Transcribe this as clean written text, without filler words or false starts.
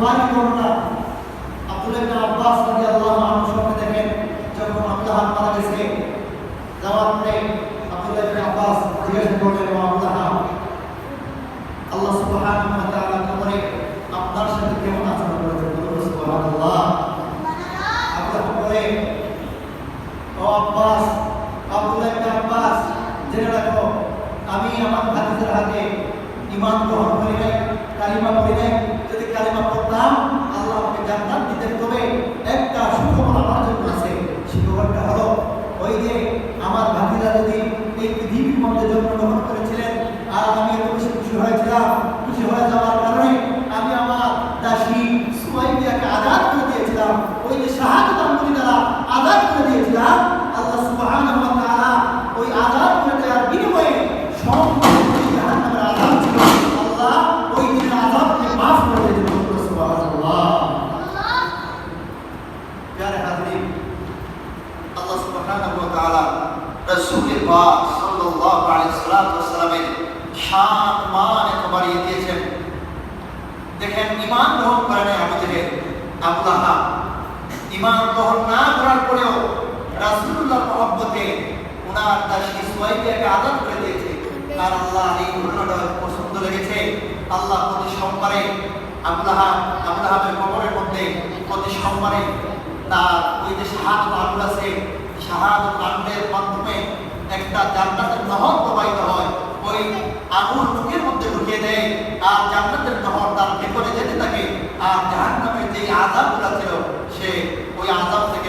বুখারী বর্ণনা আব্দুল্লাহ ইবনে আব্বাস রাদিয়াল্লাহু আনহু সঙ্গে দেখেন যখন আব্দুল্লাহ মারা গেছে যাওয়ার পরে আব্দুল্লাহ ইবনে আব্বাস জিজ্ঞাসা করলেন আব্দুল্লাহ আল্লাহ সুবহানাহু ওয়া তাআলা কবরে আপনার সাথে কেমন আচরণ করেছেন বলুন সুবহানাল্লাহ। আব্দুল্লাহ বলে ও আব্বাস আব্দুল্লাহ ইবনে আব্বাস জেনে রাখো আমি আমার ভাতিজার হাতে ঈমান গ্রহণ করি নাই কালিমা পড়ি নাই যদি কালিমা পড়তাম আল্লাহ আমাকে জান্নাত দিতেন তবে একটা সুখবর আমার জন্য আছে সুখবরটা হলো ওই যে আমার ভাতিজা যদি এই পৃথিবীর মধ্যে জন্মগ্রহণ করেছিলেন আর আমি এত বেশি খুশি হয়েছিলাম খুশি হয়ে যাওয়ার কারণে আমি আমার দাসী সুমাইয়াকে আজাদ করে দিয়েছিলাম ওই যে শাহাদাত আঙ্গুলি দ্বারা আজাদ করে দিয়েছিলাম আল্লাহ সুবহানাহু ওয়া তাআলা ওই আজাদ করে দেওয়ার বিনিময়ে সম্পূর্ণ জাহান্নামের আযাব ছিল আল্লাহ ওই দিনের আযাবকে মাফ করে দিয়েছেন সুবহানাল্লাহ। প্যারে হাজরিন আল্লাহ সুবহানাহু ওয়া তাআলা রাসূল পাক সাল্লাল্লাহু আলাইহি ওয়াসাল্লামের শান মান এত বাড়িয়ে দিয়েছেন। দেখেন ঈমান গ্রহণ করে নাই আবু জেহেল আবু লাহাব ঈমান গ্রহণ না করার পরেও রাসূলুল্লাহর মহব্বতে ওনার দাসী সুমাইয়াকে আজাদ করে দিয়েছে। আর আল্লাহ এই ঘটনাটা পছন্দ লেগেছে। আল্লাহ প্রতি সোমবারে আবু লাহাবের কবরের মধ্যে প্রতি সোমবারে তার ওই যে শাহাদাত আঙ্গুল আছে শাহাদাত আঙ্গুলের মাধ্যমে একটা জান্নাতের নহর প্রবাহিত হয় ওই আগুন মুখের মধ্যে ঢুকিয়ে দেয় আর জান্নাতের নহর তার ভেতরে যেতে থাকে আর জাহান্নামের যে আযাবগুলো ছিল সে ওই আযাব থেকে